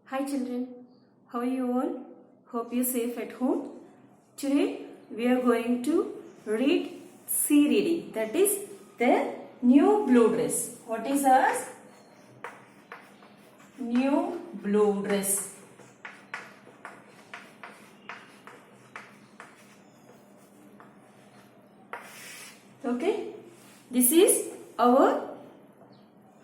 Hi children, how are you all? Hope you're safe at home. Today we are going to read C reading, that is the new blue dress. What is ours? New blue dress. Okay, this is our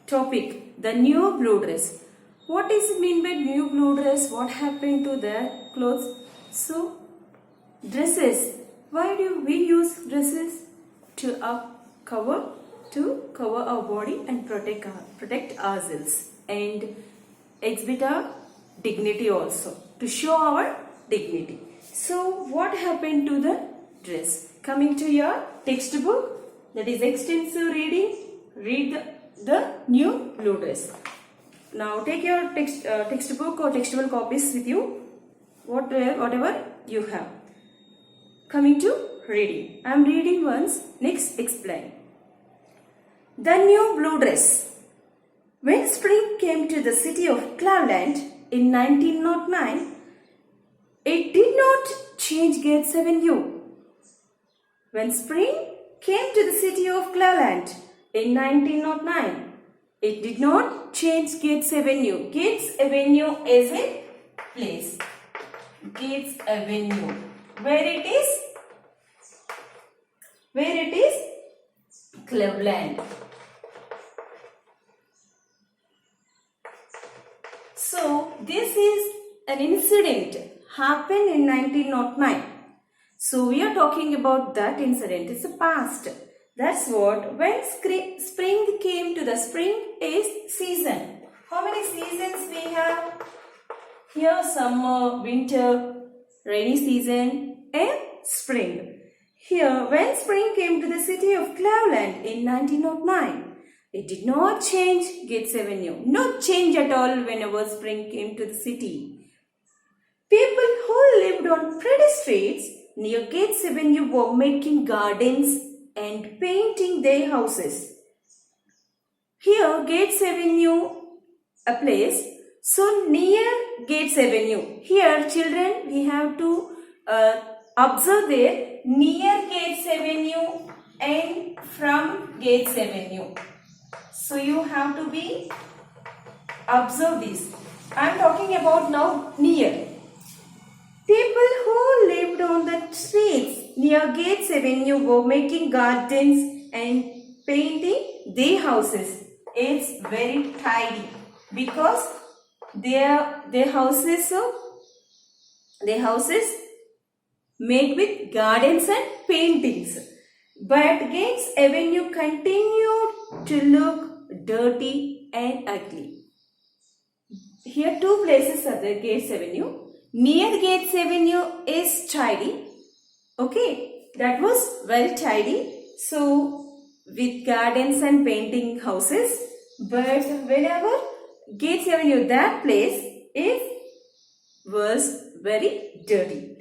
topic, the new blue dress. What is it mean by new blue dress? What happened to the clothes? So, dresses. Why do we use dresses? To cover our body and protect ourselves and exhibit our dignity also, to show our dignity. So, what happened to the dress? Coming to your textbook, that is extensive reading. Read the new blue dress. Now take your textbook or textual copies with you, whatever you have. Coming to reading. I am reading once, next explain. The new blue dress. When spring came to the city of Cleveland in 1909, it did not change Gates Avenue. When spring came to the city of Cleveland in 1909, it did not change Gates Avenue. Gates Avenue is a place. Gates Avenue. Where it is? Where it is? Cleveland. So, this is an incident happened in 1909. So, we are talking about that incident. It's a past. That's what, when spring came to the spring is season. How many seasons we have? Here summer, winter, rainy season and spring. Here when spring came to the city of Cleveland in 1909, it did not change Gates Avenue. No change at all whenever spring came to the city. People who lived on pretty streets near Gates Avenue were making gardens and painting their houses. Here Gates Avenue, a place, so near Gates Avenue. Here children, we have to observe there, near Gates Avenue and from Gates Avenue. So you have to be observe this. I am talking about now near. People who lived on the streets near Gates Avenue were making gardens and painting their houses. It's very tidy because their houses made with gardens and paintings. But Gates Avenue continued to look dirty and ugly. Here two places are there, Gates Avenue. Near Gates Avenue is tidy. Okay, that was very tidy. So, with gardens and painting houses. But whenever Gates Avenue, that place, it was very dirty.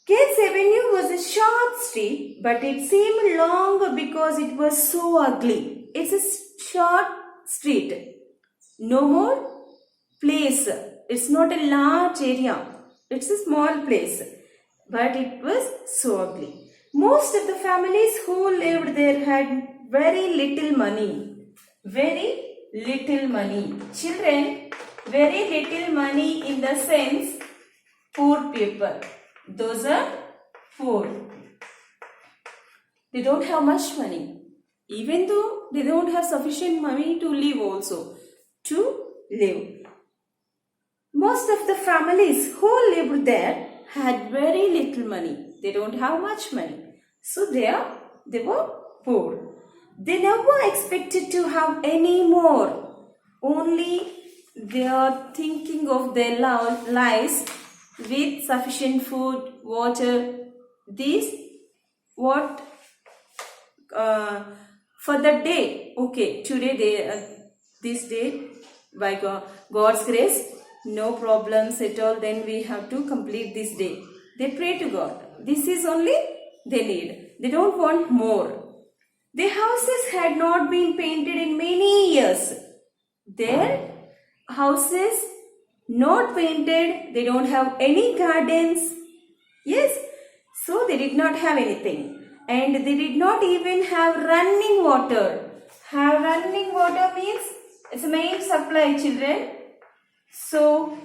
Gates Avenue was a short street, but it seemed longer because it was so ugly. It's a short street. No more place. It's not a large area. It's a small place. But it was so ugly. Most of the families who lived there had very little money. Very little money. Children, very little money in the sense poor people. Those are poor. They don't have much money. Even though they don't have sufficient money to live also. To live. Most of the families who lived there had very little money. They don't have much money. So they were poor. They never expected to have any more. Only they are thinking of their lives with sufficient food, water. These what for the day. Okay, today this day by God's grace, no problems at all. Then we have to complete this day. They pray to God. This is only they need. They don't want more. Their houses had not been painted in many years. Their houses not painted, they don't have any gardens. Yes, so they did not have anything. And they did not even have running water. Have running water means it's a main supply, children. So,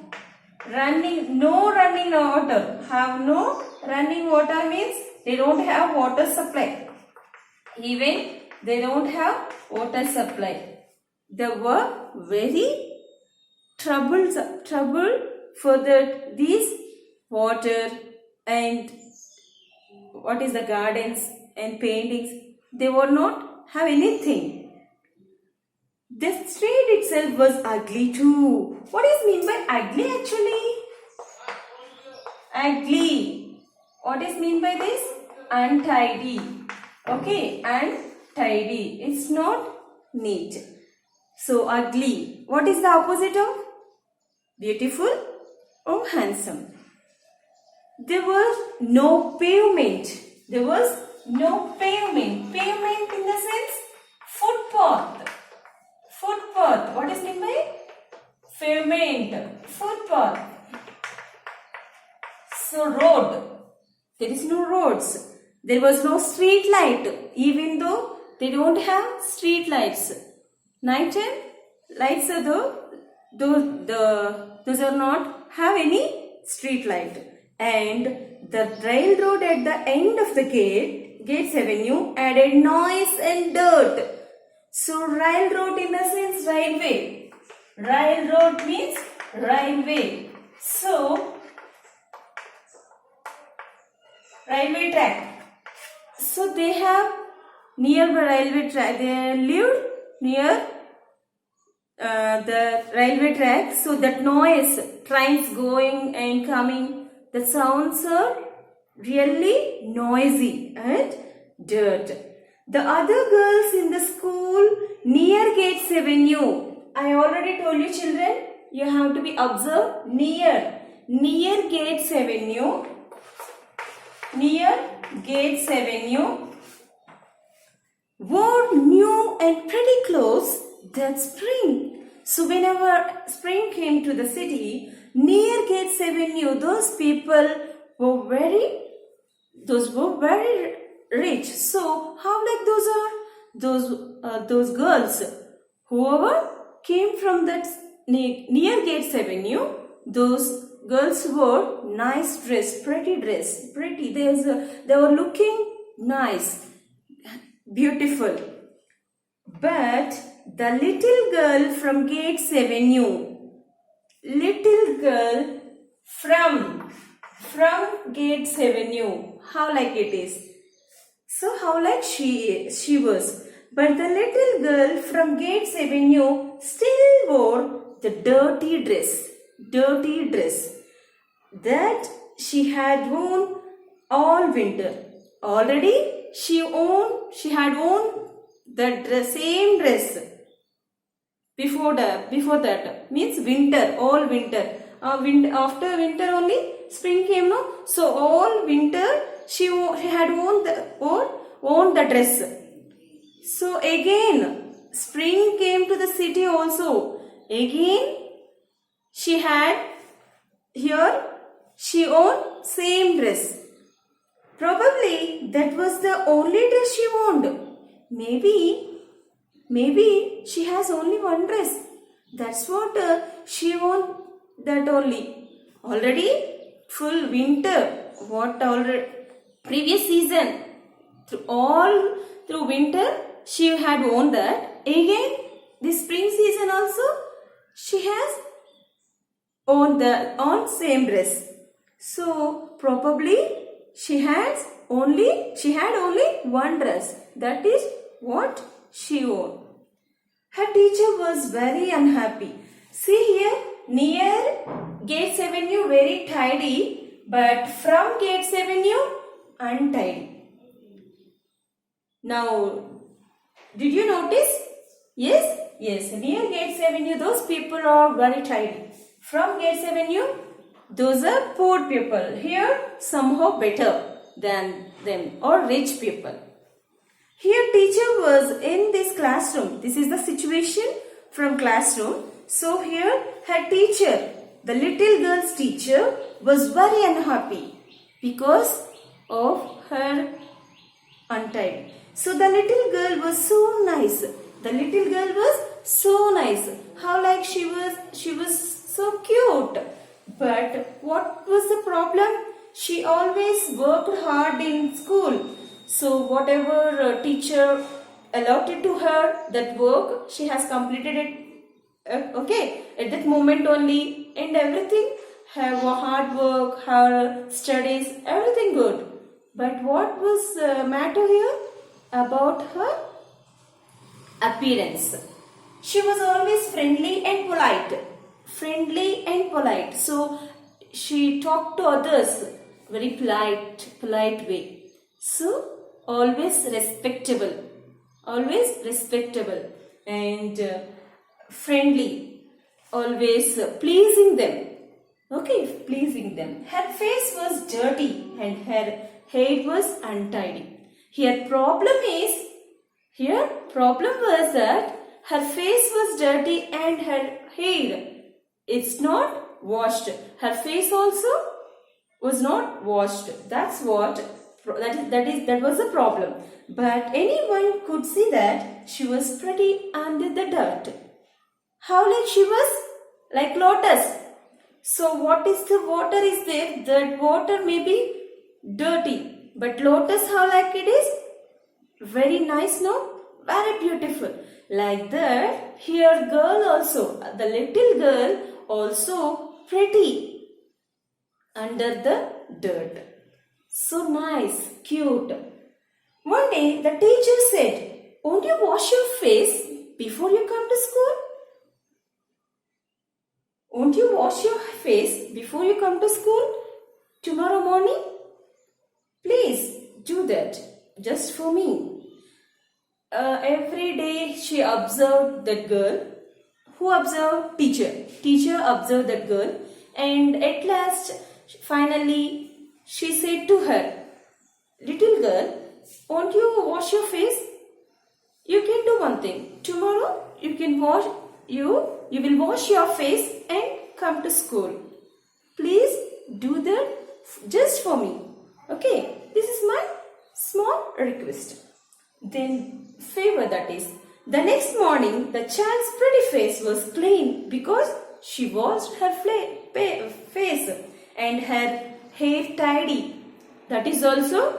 no running water. Have no running water means they don't have water supply. Even they don't have water supply. They were very trouble for these water and what is the gardens and paintings. They would not have anything. The street itself was ugly too. What is mean by ugly actually? Ugly. What is mean by this? Untidy. Okay, untidy. It's not neat. So ugly. What is the opposite of beautiful or handsome? There was no pavement. There was no pavement. Pavement in the sense footpath. Footpath. What is meant by pavement? Footpath. So road. There is no roads. There was no street light. Even though they don't have street lights. Night time lights are those are not have any street light. And the railroad at the end of the Gates Avenue added noise and dirt. So railroad in the sense railway. Railroad means railway. So railway track. So they have near the railway track. They lived near the railway track. So that noise, trains going and coming, the sounds are really noisy and dirt. The other girls in the school near Gates Avenue. I already told you children, you have to be observed near. Near Gates Avenue. Near Gates Avenue. Wore new and pretty clothes that spring. So whenever spring came to the city, near Gates Avenue, those people were very rich. So how like those are? Those girls, whoever came from that near Gates Avenue, those girls wore nice dress, pretty dress, pretty. They were looking nice, beautiful. But the little girl from Gates Avenue, little girl from Gates Avenue, how like it is? So how like she was. But the little girl from Gates Avenue still wore the dirty dress that she had worn all winter. Already she had worn the same dress before that means winter, all winter. After winter only spring came, no? So all winter she had worn the dress. So again spring came to the city also. Again she owned same dress. Probably that was the only dress she owned. Maybe she has only one dress. That's what she won that only. Already full winter. What already previous season through winter she had won that. Again this spring season also she has on same dress. So probably she had only one dress. That is what she wore. Her teacher was very unhappy. See here, near Gates Avenue very tidy, but from Gates Avenue untidy. Now, did you notice? Yes, near Gates Avenue those people are very tidy. From Gates Avenue, those are poor people. Here, somehow better than them or rich people. Here teacher was in this classroom. This is the situation from classroom. So here her teacher the little girl's teacher was very unhappy because of her untied. So the little girl was so nice. The little girl was so nice. How like she was so cute. But what was the problem? She always worked hard in school. So whatever teacher allotted to her that work, she has completed it. Okay, at that moment only, and everything, her hard work, her studies, everything good. But what was the matter here about her appearance? She was always friendly and polite. Friendly and polite. So she talked to others very polite way. So always respectable. Always respectable and friendly. Always pleasing them. Okay, pleasing them. Her face was dirty and her hair was untidy. Here problem was that her face was dirty and her hair it's not washed. Her face also was not washed. That was the problem. But anyone could see that she was pretty under the dirt. How like she was? Like lotus. So what is the water is there? That water may be dirty. But lotus how like it is? Very nice, no? Very beautiful. Like that, here girl also, the little girl also pretty under the dirt. So nice, cute. One day the teacher said, won't you wash your face before you come to school? Won't you wash your face before you come to school tomorrow morning? Please do that just for me. Every day she observed that girl. Who observed? Teacher. Teacher observed that girl and at last finally she said to her, little girl, won't you wash your face? You can do one thing. Tomorrow you will wash your face and come to school. Please do that just for me. Okay, this is my small request. Then favor that is. The next morning the child's pretty face was clean because she washed her face and her hair tidy. That is also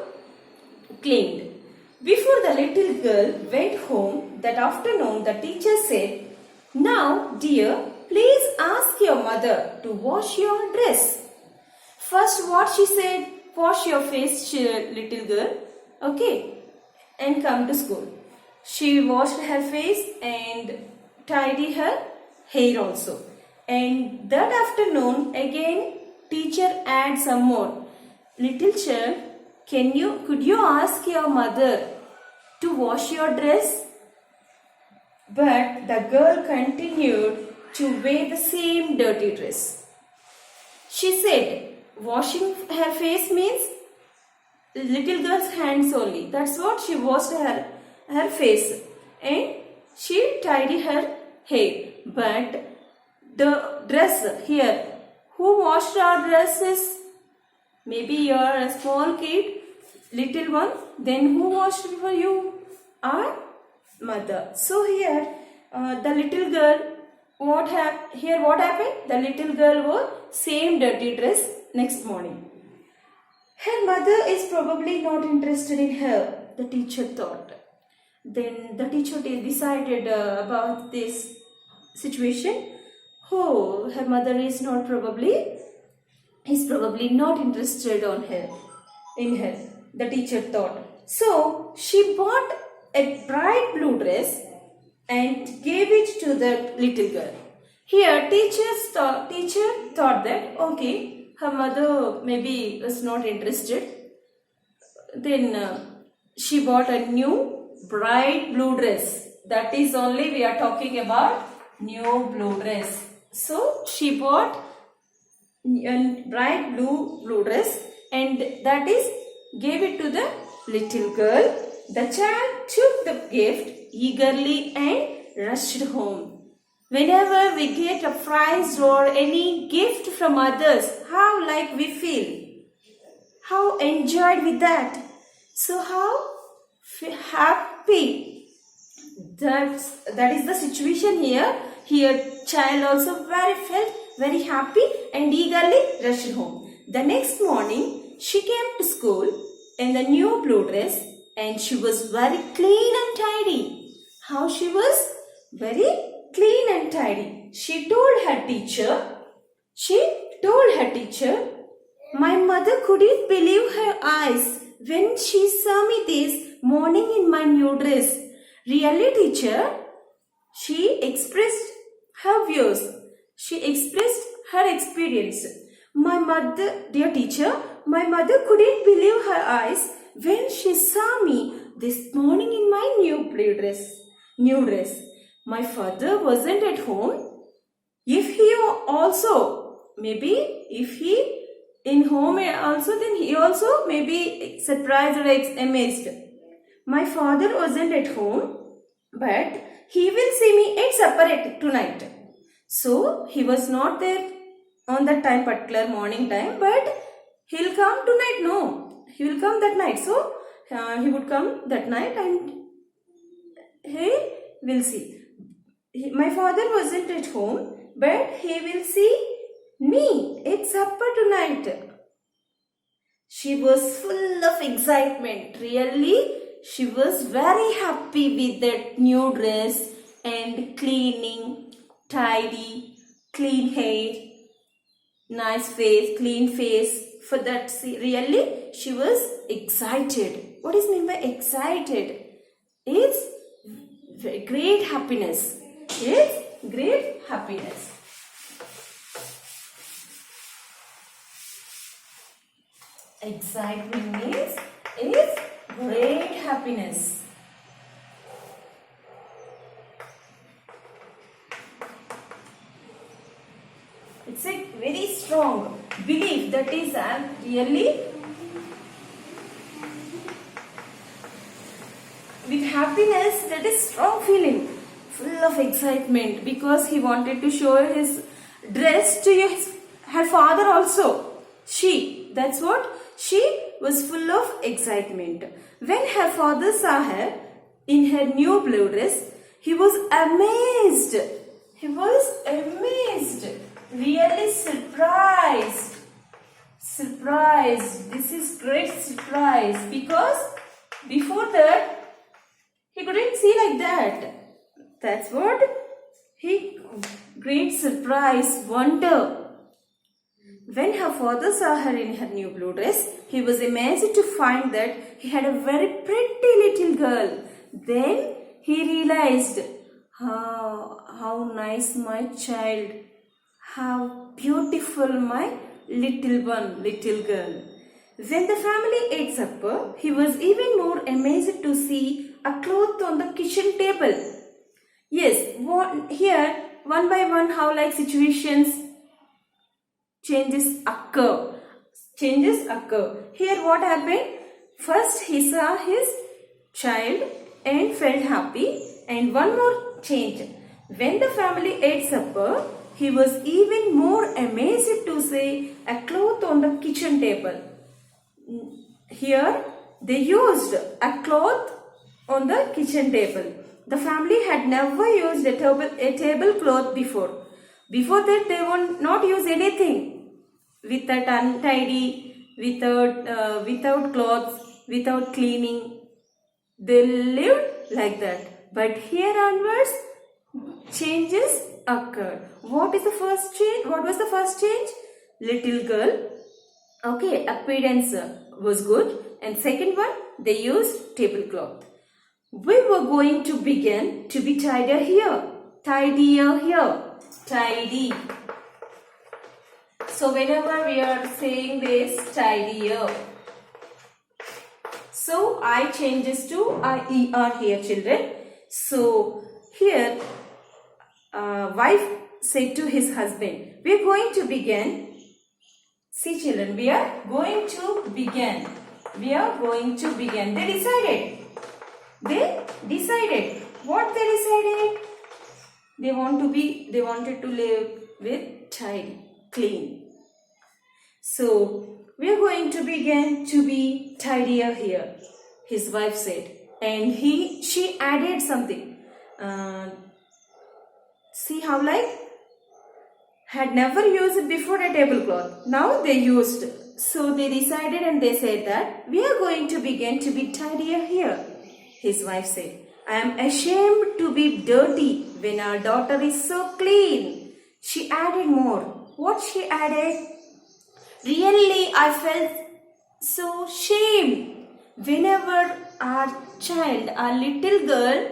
cleaned. Before the little girl went home that afternoon, the teacher said, now dear, please ask your mother to wash your dress. First what she said, wash your face, little girl, okay, and come to school. She washed her face and tidy her hair also. And that afternoon again teacher add some more. Little child, could you ask your mother to wash your dress? But the girl continued to wear the same dirty dress. She said, washing her face means little girl's hands only. That's what she washed her face and she tidied her hair. But the dress here, who washed our dresses? Maybe you are a small kid, little one. Then who washed for you? Our mother. So here, the little girl, what happened? The little girl wore same dirty dress next morning. Her mother is probably not interested in her, the teacher thought. Then the teacher decided about this situation. Oh, her mother is probably not interested in her, the teacher thought. So she bought a bright blue dress and gave it to the little girl. Here teacher thought that okay, her mother maybe was not interested. Then she bought a new bright blue dress. That is only we are talking about new blue dress. So she bought a bright blue dress and that is gave it to the little girl. The child took the gift eagerly and rushed home. Whenever we get a prize or any gift from others, how like we feel? How enjoyed with that? So how happy? That is the situation here. Here child also felt very happy and eagerly rushed home. The next morning she came to school in the new blue dress and she was very clean and tidy. How she was? Very clean and tidy. She told her teacher, my mother couldn't believe her eyes when she saw me this morning in my new dress. Really, teacher? She expressed her views. She expressed her experience. Dear teacher, my mother couldn't believe her eyes when she saw me this morning in my new dress. My father wasn't at home. If he also, maybe if he in home also, then he also may be surprised or amazed. My father wasn't at home, but he will see me at supper tonight. So he was not there on that time, particular morning time, but he'll come tonight. No, he will come that night. So he would come that night and he will see. My father wasn't at home, but he will see me at supper tonight. She was full of excitement. Really, she was very happy with that new dress and cleaning, tidy, clean hair, nice face, clean face. For that, really, she was excited. What is meant by excited? It's great happiness. It's great happiness. Excitement means is great happiness. It's a very strong belief that is really with happiness, that is strong feeling, full of excitement because he wanted to show his dress to her father also. That's what she was full of excitement. When her father saw her in her new blue dress, he was amazed. He was amazed. Really surprised. This is great surprise because before that he couldn't see like that. That's what great surprise, wonder. When her father saw her in her new blue dress, he was amazed to find that he had a very pretty little girl. Then he realized, how nice my child, how beautiful my little girl. When the family ate supper, he was even more amazed to see a cloth on the kitchen table. Yes, here one by one how like situations changes occur. Here what happened? First he saw his child and felt happy, and one more change. When the family ate supper, he was even more amazed to see a cloth on the kitchen table. Here they used a cloth on the kitchen table. The family had never used a tablecloth before. Before that they would not use anything. Without untidy, without clothes, without cleaning. They lived like that. But here onwards, changes occurred. What is the first change? What was the first change? Little girl. Okay, appearance was good. And second one, they used tablecloth. We were going to begin to be tidier here. Tidier here. Tidy. So whenever we are saying this, tidier. So I changes to IER here, children. So here, wife said to his husband, we are going to begin. See children, we are going to begin. We are going to begin. They decided. What they decided? They wanted to live with tidy, clean. So we are going to begin to be tidier here, his wife said. And she added something. See how had never used before a tablecloth. Now they used. So they decided and they said that we are going to begin to be tidier here. His wife said, I am ashamed to be dirty when our daughter is so clean. She added more. What she added? Really, I felt so shame whenever our child, our little girl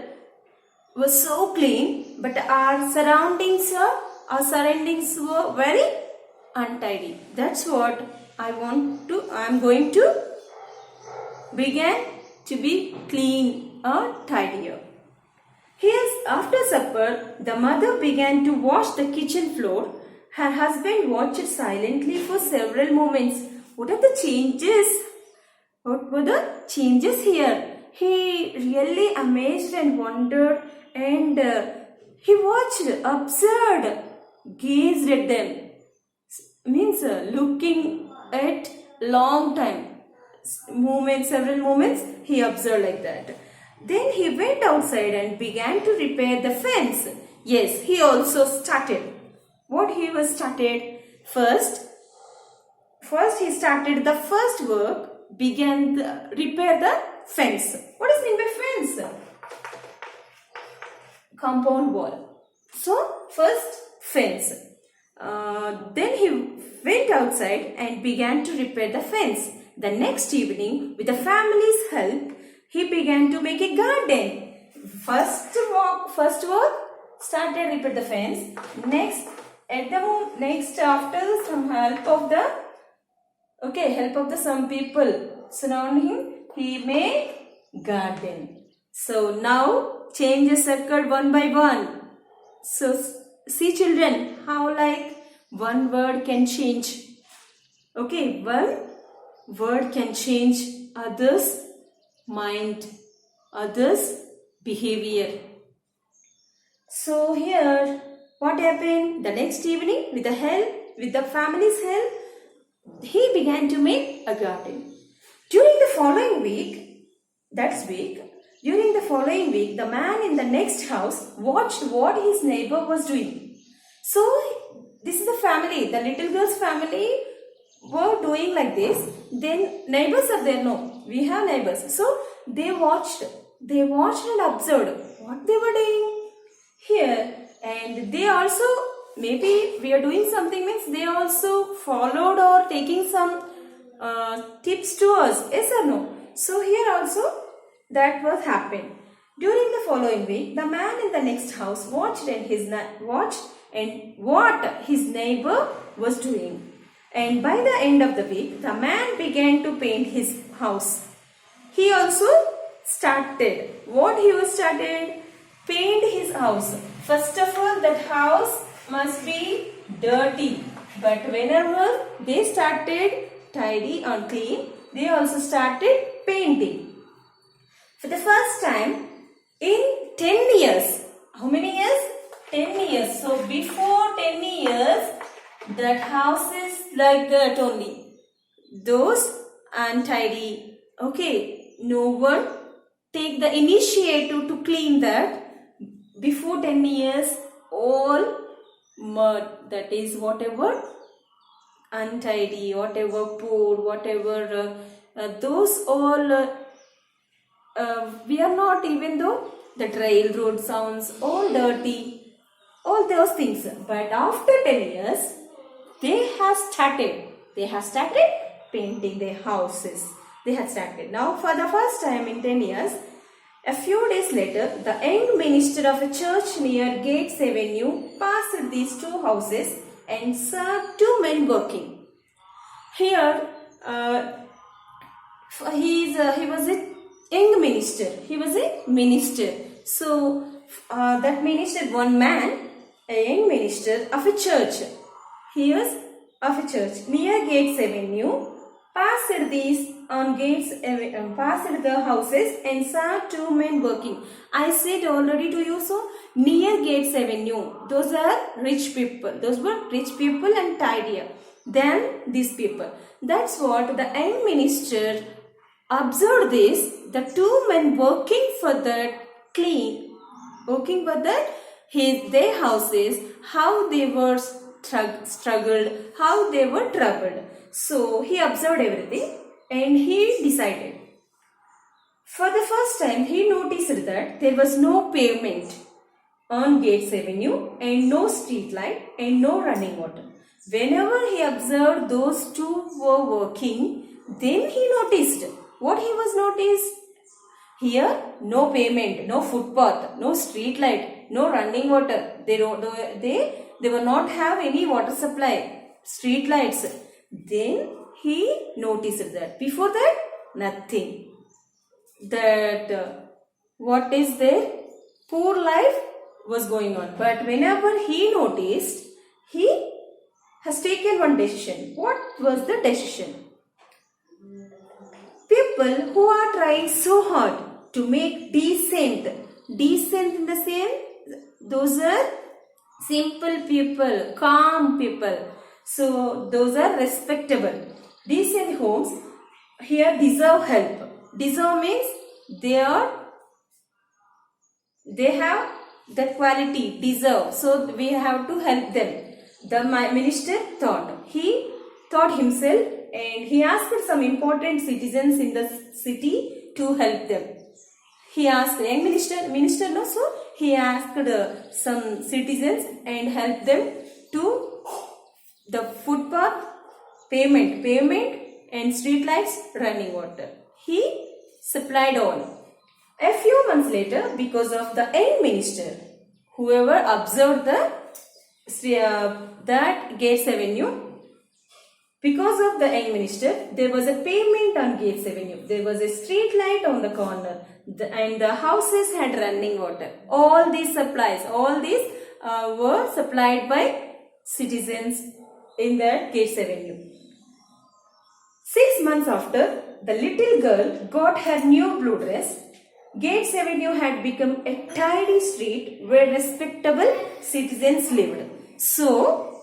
was so clean, but our surroundings were very untidy. That's what I am going to begin to be clean or tidier. Here's after supper, the mother began to wash the kitchen floor. Her husband watched silently for several moments. What are the changes? What were the changes here? He really amazed and wondered, and he watched, observed, gazed at them. Means looking at long time. Several moments, he observed like that. Then he went outside and began to repair the fence. Yes, he also started. What he was started? First he started the first work, repair the fence. What is meant by fence? Compound wall. So, first fence. Then he went outside and began to repair the fence. The next evening, with the family's help, he began to make a garden. First work, started repair the fence. Next, after some help of the some people surrounding him, he made garden. So now changes occurred one by one. So see children, how one word can change. Okay, one word can change others' mind, others' behavior. So here, what happened? The next evening, with the family's help, he began to make a garden. During the following week, the man in the next house watched what his neighbor was doing. So, this is the family, the little girl's family were doing like this. Then neighbors are there, no, we have neighbors. So, they watched and observed what they were doing here. And they also, maybe we are doing something means they also followed or taking some tips to us, yes or no? So here also that was happened. During the following week, the man in the next house watched what his neighbor was doing. And by the end of the week, the man began to paint his house. He also started. What he was started? Paint his house. First of all, that house must be dirty. But whenever they started tidy or clean, they also started painting. For the first time in 10 years. How many years? 10 years. So before 10 years, that house is like that only. Those untidy. Okay, no one take the initiative to clean that. Before 10 years, all mud, that is whatever untidy, whatever poor, whatever those all we are not, even though the railroad sounds all dirty, all those things. But after 10 years, they have started painting their houses. They have started. Now for the first time in 10 years, a few days later, the young minister of a church near Gates Avenue passed these two houses and saw two men working. Here, he was a young minister. He was a minister. So, that minister, one man, a young minister of a church. He was of a church near Gates Avenue. passed these on gates, passed the houses and saw two men working. I said already to you, so near Gates Avenue, those are rich people. Those were rich people and tidier than these people. That's what the young minister observed this, the two men working for that their houses, how they were struggled, how they were troubled. So he observed everything and he decided. For the first time, he noticed that there was no pavement on Gates Avenue and no street light and no running water. Whenever he observed those two were working, then he noticed. What he was noticed? Here, no pavement, no footpath, no street light, no running water. They were not have any water supply, street lights. Then he noticed that. Before that, nothing. That what is there? Poor life was going on. But whenever he noticed, he has taken one decision. What was the decision? People who are trying so hard to make decent in the same, those are simple people, calm people. So those are respectable. Decent homes here deserve help. Deserve means they have the quality, deserve. So we have to help them. The minister thought. He thought himself and he asked some important citizens in the city to help them. He asked young minister no, so he asked some citizens and helped them to the footpath, pavement and street lights, running water. He supplied all. A few months later, because of the young minister, whoever observed that Gates Avenue, because of the young minister, there was a pavement on Gates Avenue. There was a street light on the corner, and the houses had running water. All these supplies, were supplied by citizens in that Gates Avenue. 6 months after, the little girl got her new blue dress. Gates Avenue had become a tidy street where respectable citizens lived. So,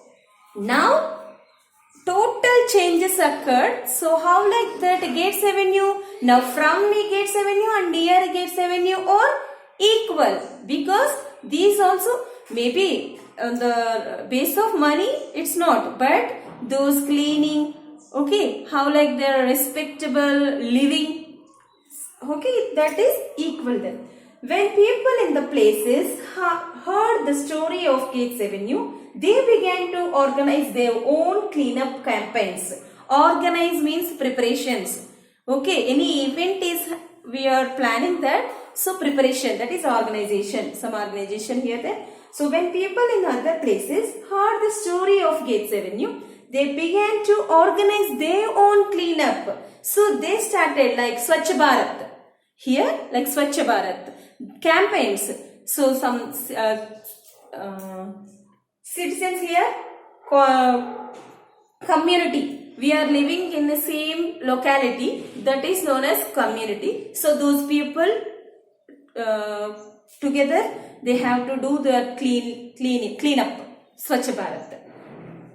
now total changes occurred. So, how like that Gates Avenue? Now, from Gates Avenue and near Gates Avenue are equal, because these also maybe on the base of money it's not, but those cleaning, okay, how like they are respectable living, okay, that is equal then. When people in the places heard the story of Gates Avenue, they began to organize their own cleanup campaigns. Organize means preparations. Okay, any event is, we are planning that. So preparation, that is organization. Some organization here there. So when people in other places heard the story of Gates Avenue, they began to organize their own cleanup. So they started like Swachh Bharat. Here, like Swachh Bharat campaigns. So some citizens here, community. We are living in the same locality, that is known as community. So those people together, they have to do their clean up, Swachh Bharat.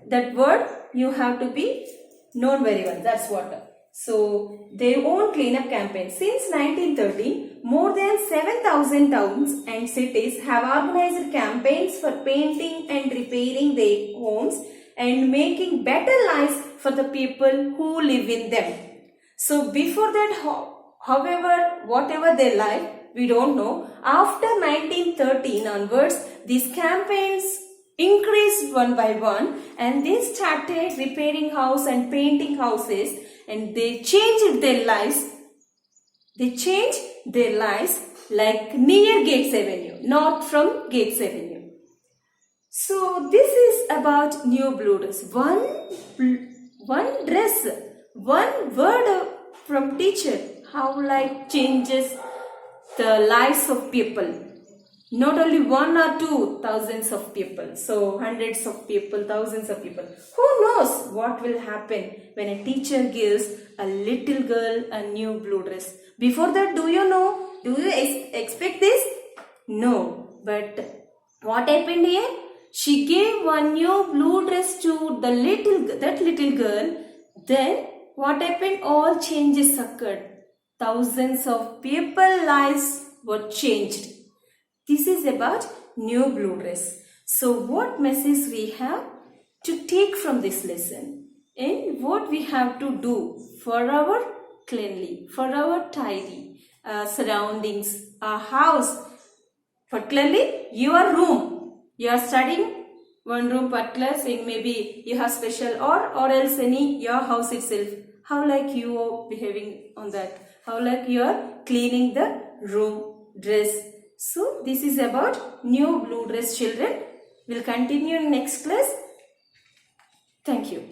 That word you have to be known very well. That's what. So their own cleanup campaign. Since 1913, more than 7,000 towns and cities have organized campaigns for painting and repairing their homes and making better lives for the people who live in them. So before that, however, whatever their life, we don't know. After 1913 onwards, these campaigns increased one by one, and they started repairing house and painting houses, and they changed their lives. They changed their lives like near Gates Avenue, not from Gates Avenue. So this is about new blue dress. One dress, one word from teacher, how like changes the lives of people. Not only one or two, thousands of people. So hundreds of people, thousands of people. Who knows what will happen when a teacher gives a little girl a new blue dress? Before that, do you know? Do you expect this? No. But what happened here? She gave one new blue dress to that little girl. Then what happened? All changes occurred. Thousands of people's lives were changed. This is about new blue dress. So what message we have to take from this lesson? And what we have to do for our cleanly, for our tidy surroundings, our house, particularly your room. You are studying one room particular, saying maybe you have special or else any your house itself. How like you are behaving on that? How like you are cleaning the room, dress. So this is about new blue dress, children. We'll continue in next class. Thank you.